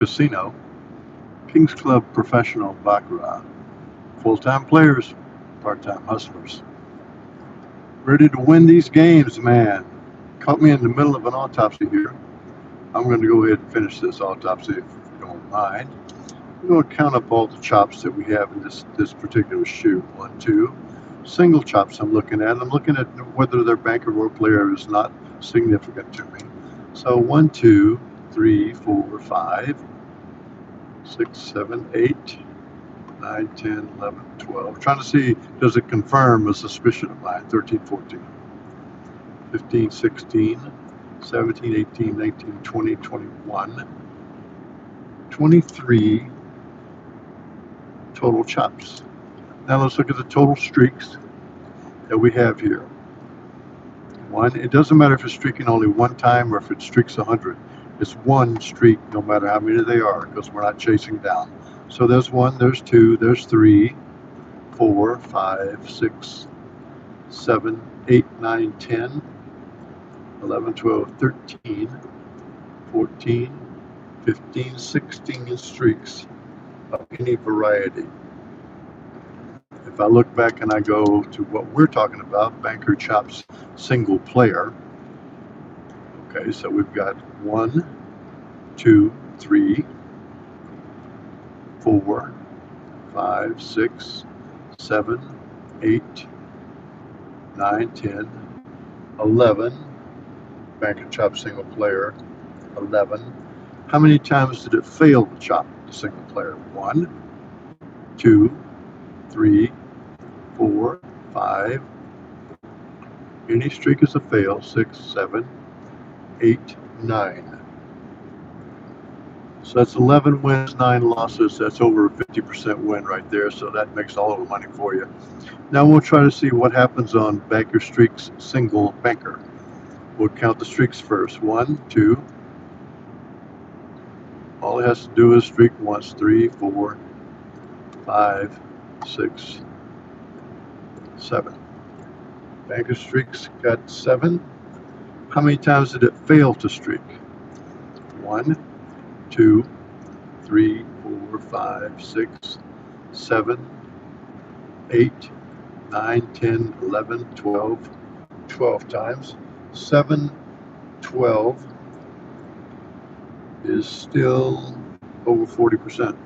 Casino, Kings Club Professional Baccarat, full-time players, part-time hustlers. Ready to win these games, man. Caught me in the middle of an autopsy here. I'm going to go ahead and finish this autopsy if you don't mind. I'm going to count up all the chops that we have in this particular shoe. 1, 2, single chops I'm looking at. I'm looking at whether their banker or player is not significant to me. So 1, 2, 3, 4, 5, 6, 7, 8, 9, 10, 11, 12. Trying to see, does it confirm a suspicion of mine? 13, 14, 15, 16, 17, 18, 19, 20, 21, 23 total chops. Now let's look at the total streaks that we have here. One, it doesn't matter if it's streaking only one time or if it streaks 100. It's one streak no matter how many they are because we're not chasing down. So there's 1, there's 2, there's 3, 4, 5, 6, 7, 8, 9, 10, 11, 12, 13, 14, 15, 16 streaks of any variety. If I look back and I go to what we're talking about, banker chops single player. Okay, so we've got 1, 2, 3, 4, 5, 6, 7, 8, 9, 10, 11. Banker chop single player, 11. How many times did it fail to chop the single player? 1, 2, 3, 4, 5. Any streak is a fail. 6, 7, 8, 9. So that's 11 wins, 9 losses. That's over a 50% win right there. So that makes all of the money for you. Now we'll try to see what happens on banker streaks single banker. We'll count the streaks first. 1, 2. All it has to do is streak once. 3, 4, 5, 6, 7. Banker streaks got 7. How many times did it fail to streak? 1, 2, 3, 4, 5, 6, 7, 8, 9, 10, 11, 12. 12 times. 7, 12 is still over 40%.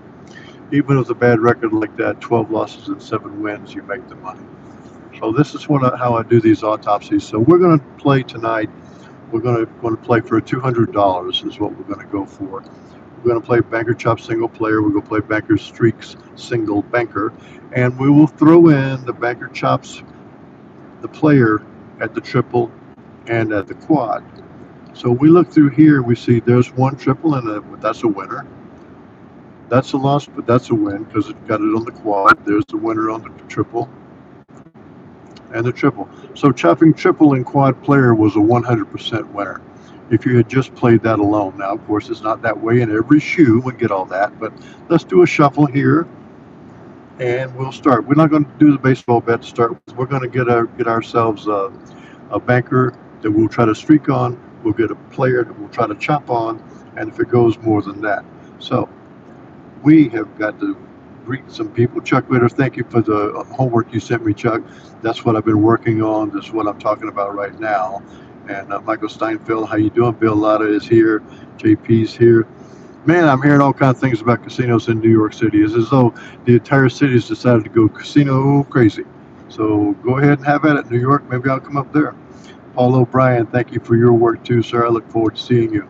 Even with a bad record like that, 12 losses and 7 wins, you make the money. So this is how I do these autopsies. So we're going to play tonight. We're going to play for $200 is what we're going to go for. We're going to play banker chop single player. We're going to play banker streaks single banker. And we will throw in the banker chops the player at the triple and at the quad. So we look through here, we see there's 1 triple and that's a winner. That's a loss, but that's a win because it got it on the quad. There's the winner on the triple and the triple. So chopping triple and quad player was a 100% winner if you had just played that alone. Now, of course, it's not that way in every shoe. We get all that, but let's do a shuffle here and we'll start. We're not going to do the baseball bet to start with. We're going to get ourselves a banker that we'll try to streak on. We'll get a player that we'll try to chop on, and if it goes more than that. So we have got to greet some people. Chuck Ritter, thank you for the homework you sent me, Chuck. That's what I've been working on. That's what I'm talking about right now. And Michael Steinfeld, how you doing? Bill Latta is here. JP's here. Man, I'm hearing all kinds of things about casinos in New York City. It's as though the entire city has decided to go casino crazy. So go ahead and have at it, New York. Maybe I'll come up there. Paul O'Brien, thank you for your work too, sir. I look forward to seeing you.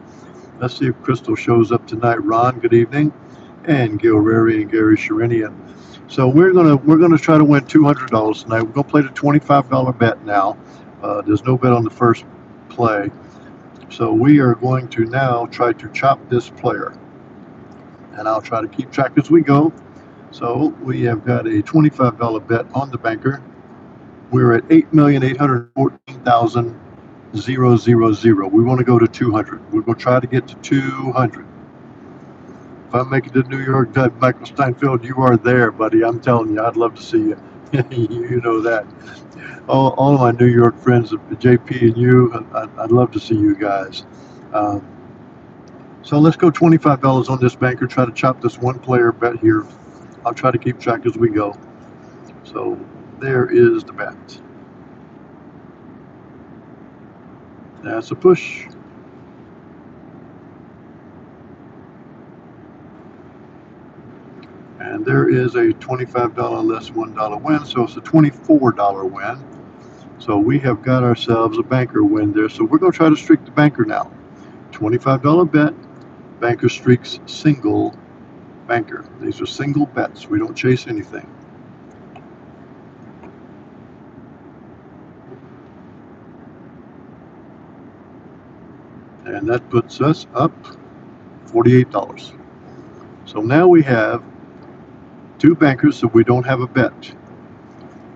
Let's see if Crystal shows up tonight. Ron, good evening. And Gil Rary and Gary Sherinian. So we're gonna try to win $200 tonight. We're gonna play the $25 bet now. There's no bet on the first play. So we are going to now try to chop this player. And I'll try to keep track as we go. So we have got a $25 bet on the banker. We're at 8,814,000. We want to go to 200. We're going to try to get to 200. If I make it to New York, Michael Steinfeld, you are there, buddy. I'm telling you, I'd love to see you. You know that. All of my New York friends, JP and you, I'd love to see you guys. So let's go $25 on this banker. Try to chop this one player bet here. I'll try to keep track as we go. So there is the bet. That's a push. And there is a $25 less $1 win, so it's a $24 win. So we have got ourselves a banker win there. So we're going to try to streak the banker now. $25 bet, banker streaks single banker. These are single bets. We don't chase anything. And that puts us up $48. So now we have two bankers, so we don't have a bet.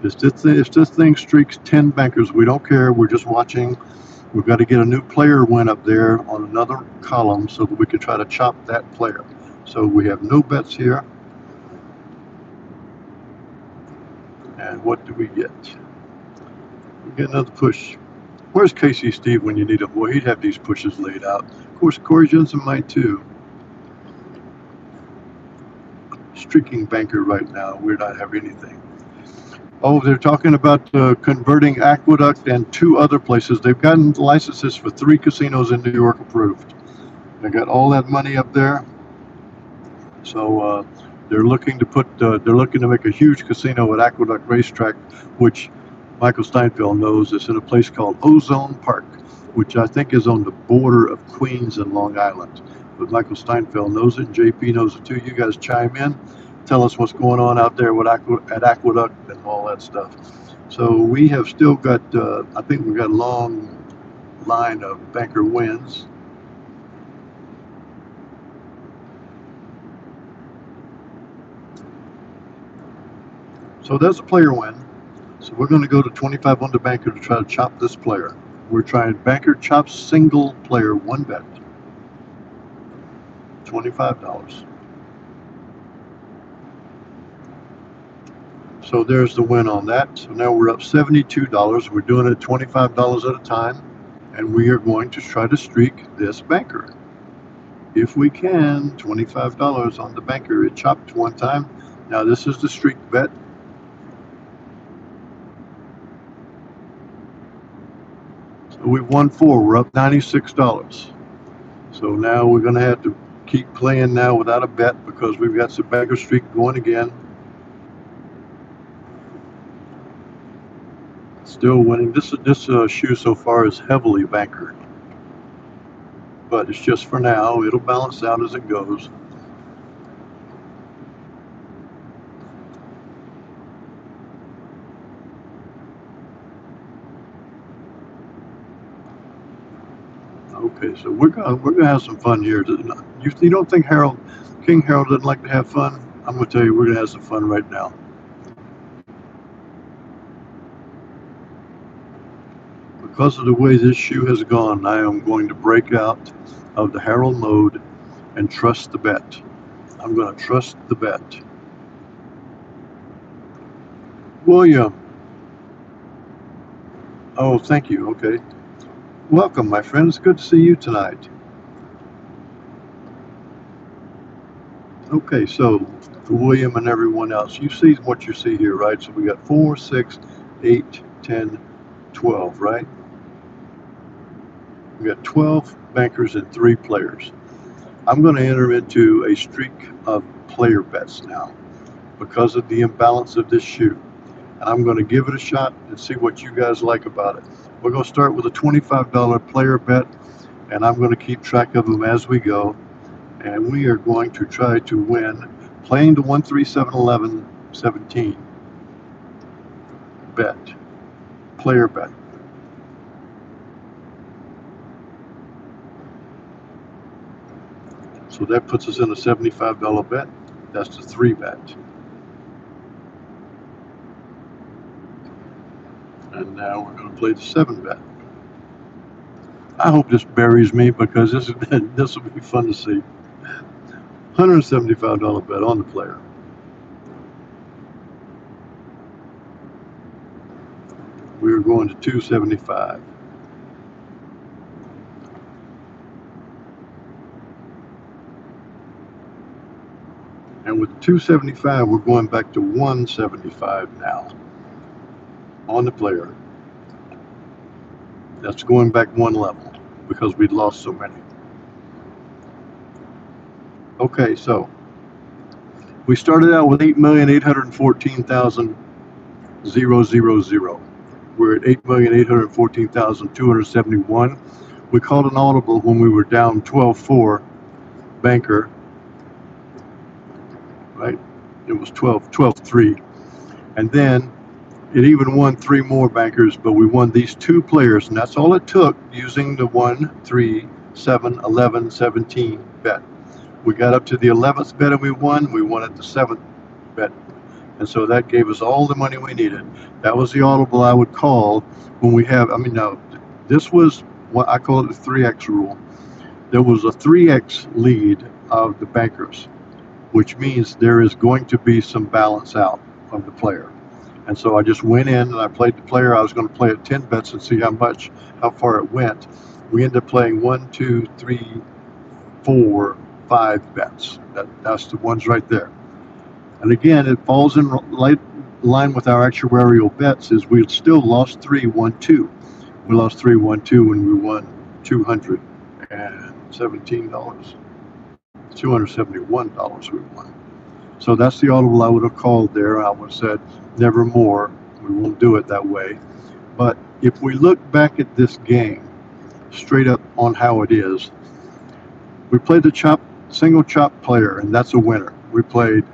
If this thing streaks 10 bankers, we don't care. We're just watching. We've got to get a new player win up there on another column so that we can try to chop that player. So we have no bets here. And what do we get? We get another push. Where's Casey Steve when you need him? Boy, he'd have these pushes laid out. Of course, Corey Jensen might too. Streaking banker right now. We're not having anything. Oh, they're talking about converting Aqueduct and two other places. They've gotten licenses for 3 casinos in New York approved. They got all that money up there. So they're looking to make a huge casino at Aqueduct Racetrack, which Michael Steinfeld knows is in a place called Ozone Park, which I think is on the border of Queens and Long Island. But Michael Steinfeld knows it, and JP knows it too. You guys chime in, tell us what's going on out there with at Aqueduct and all that stuff. So we have still got, I think we've got a long line of banker wins. So that's a player win. So we're going to go to 25 on the banker to try to chop this player. We're trying banker chops single player, one bet. $25. So there's the win on that. So now we're up $72. We're doing it $25 at a time. And we are going to try to streak this banker. If we can, $25 on the banker. It chopped one time. Now this is the streak bet. So we've won 4. We're up $96. So now we're going to have to keep playing now without a bet because we've got some banker streak going again. Still winning. This shoe so far is heavily bankered, but it's just for now. It'll balance out as it goes. Okay, so we're gonna have some fun here. You don't think King Harold doesn't like to have fun? I'm gonna tell you, we're gonna have some fun right now. Because of the way this shoe has gone, I am going to break out of the Harold mode and trust the bet. I'm going to trust the bet. William. Oh, thank you. Okay. Welcome, my friend. It's good to see you tonight. Okay, so for William and everyone else, you see what you see here, right? So we got 4, 6, 8, 10, 12, right? We got 12 bankers and 3 players. I'm going to enter into a streak of player bets now because of the imbalance of this shoe. And I'm going to give it a shot and see what you guys like about it. We're going to start with a $25 player bet, and I'm going to keep track of them as we go. And we are going to try to win playing the 1, 3, 7, 11, 17 bet, player bet. So that puts us in a $75 bet. That's the 3 bet. And now we're going to play the 7 bet. I hope this buries me because this will be fun to see. $175 bet on the player. We're going to 275. And with 275, we're going back to 175 now on the player. That's going back one level because we'd lost so many. Okay, so we started out with 8,814,000. We're at 8,814,271. We called an audible when we were down 12-4 banker, right? It was 12-3. And then it even won 3 more bankers, but we won these 2 players, and that's all it took using the 1, 3, 7, 11, 17 bet. We got up to the 11th bet and we won at the 7th bet. And so that gave us all the money we needed. That was the audible I would call when we have, now, this was what I call it the 3X rule. There was a 3X lead of the bankers, which means there is going to be some balance out of the player. And so I just went in and I played the player. I was going to play at 10 bets and see how far it went. We ended up playing 1, 2, 3, 4, 5 bets. That's the ones right there. And again, it falls in line with our actuarial bets. Is we still lost 3, 1, 2. We lost 3, 1, 2 when we won $217. $271 we won. So that's the audible I would have called there. I would have said, never more. We won't do it that way. But if we look back at this game, straight up on how it is, we played the single chop player, and that's a winner. We played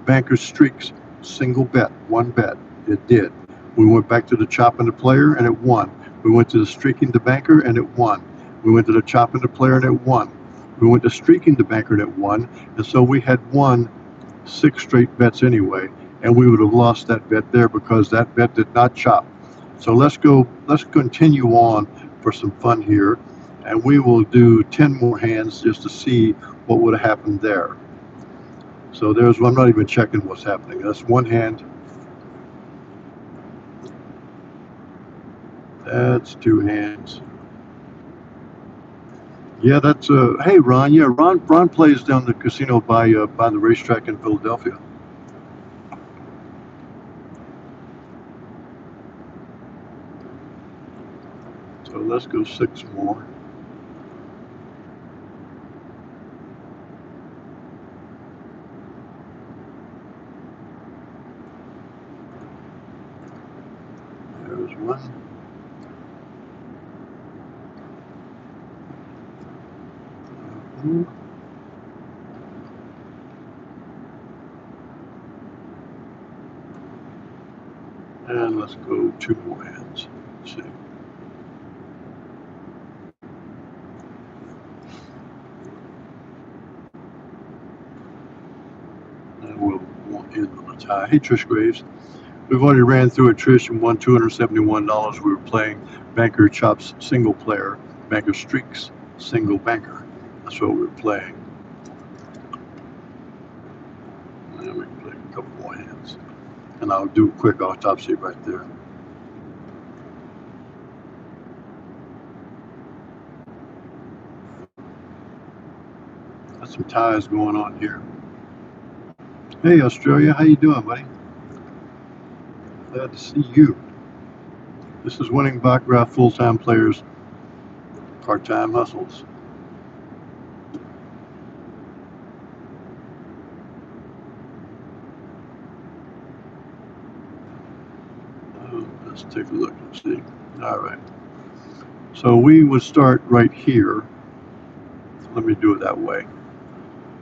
banker streaks, single bet, 1 bet. It did. We went back to the chopping the player, and it won. We went to the streaking the banker, and it won. We went to the chopping the player, and it won. We went to streaking the banker, and it won. And so we had won 6 straight bets anyway, and we would have lost that bet there because that bet did not chop. So let's continue on for some fun here, and we will do 10 more hands just to see what would have happened there. So I'm not even checking what's happening. That's 1 hand. That's 2 hands. Yeah, that's hey Ron. Yeah, Ron plays down the casino by the racetrack in Philadelphia. So let's go 6 more. There's 1. And let's go 2 more hands. Let's see. And we'll end on a tie. Hey, Trish Graves. We've already ran through it, Trish, and won $271. We were playing banker chops single player, banker streaks single banker. That's what we were playing. And we can play a couple more hands. And I'll do a quick autopsy right there. Got some ties going on here. Hey, Australia, how you doing, buddy? Glad to see you. This is Winning Baccarat Full-Time Players, Part-Time Hustles. Let's take a look and see. All right. So we would start right here. Let me do it that way.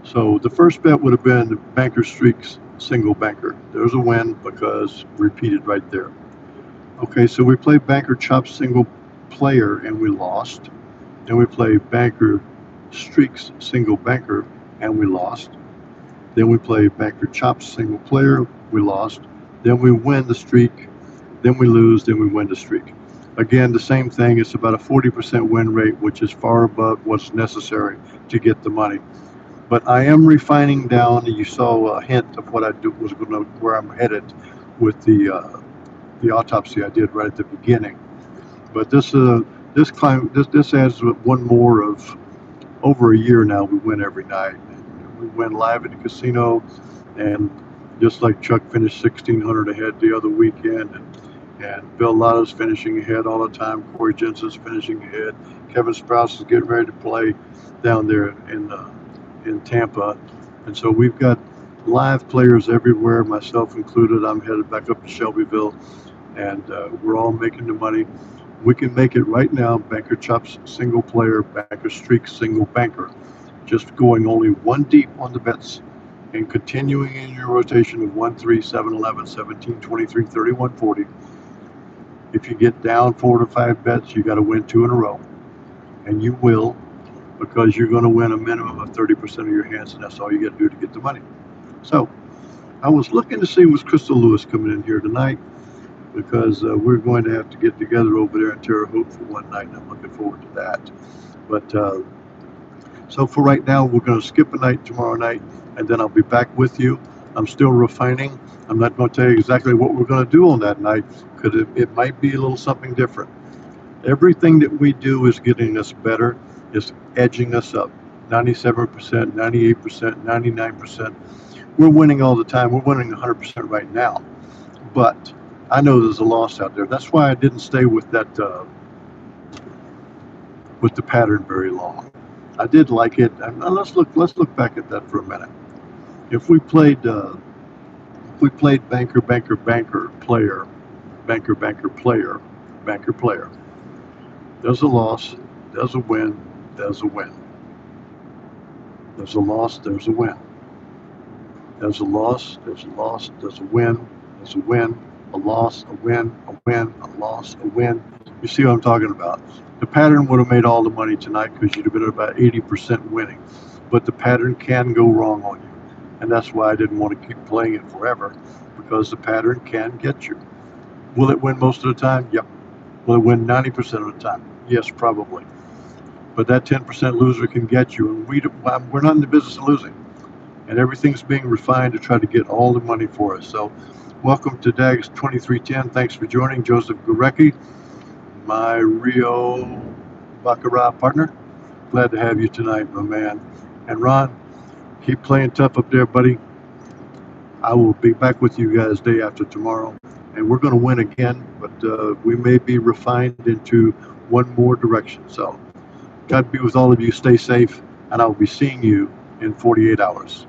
So the first bet would have been banker streaks, single banker. There's a win because repeated right there. Okay, so we played banker chops single player and we lost. Then we played banker streaks single banker and we lost. Then we play banker chops single player, we lost. Then we win the streak, then we lose, then we win the streak. Again, the same thing. It's about a 40% win rate, which is far above what's necessary to get the money. But I am refining down. You saw a hint of what I was going to, where I'm headed with the autopsy I did right at the beginning. But this adds one more of over a year now. We win every night. We win live at the casino, and just like Chuck finished 1,600 ahead the other weekend, and Bill Lotto's finishing ahead all the time. Corey Jensen's finishing ahead. Kevin Sprouse is getting ready to play down there in Tampa, and so we've got live players everywhere, myself included. I'm headed back up to Shelbyville, and we're all making the money. We can make it right now. Banker Chops single player, Banker Streak single banker. Just going only one deep on the bets and continuing in your rotation of 1, 3, 7, 11, 17, 23, 31, 40. If you get down 4 to 5 bets, you got to win 2 in a row. And you will, because you're going to win a minimum of 30% of your hands, and that's all you got to do to get the money. So I was looking to see was Crystal Lewis coming in here tonight, because we're going to have to get together over there in Terre Haute for one night, and I'm looking forward to that. But so for right now, we're going to skip a night tomorrow night, and then I'll be back with you. I'm still refining. I'm not going to tell you exactly what we're going to do on that night, because it might be a little something different. Everything that we do is getting us better, is edging us up. 97%, 98%, 99%. We're winning all the time. We're winning 100% right now. But I know there's a loss out there. That's why I didn't stay with that with the pattern very long. I did like it. And let's look back at that for a minute. If we played banker, banker, banker, player, banker, banker, player, banker, player. There's a loss, there's a win, there's a win. There's a loss, there's a win. There's a loss, there's a loss, there's a win, there's a win, a loss, a win, a win, a loss, a win. You see what I'm talking about? The pattern would have made all the money tonight because you'd have been about 80% winning. But the pattern can go wrong on you. And that's why I didn't want to keep playing it forever, because the pattern can get you. Will it win most of the time? Yep. Will it win 90% of the time? Yes, probably. But that 10% loser can get you. And we're not in the business of losing. And everything's being refined to try to get all the money for us. So welcome to DAGS 2310. Thanks for joining. Joseph Gurecki, my Rio Baccarat partner. Glad to have you tonight, my man. And Ron, keep playing tough up there, buddy. I will be back with you guys day after tomorrow. And we're going to win again, but we may be refined into one more direction. So God be with all of you. Stay safe, and I will be seeing you in 48 hours.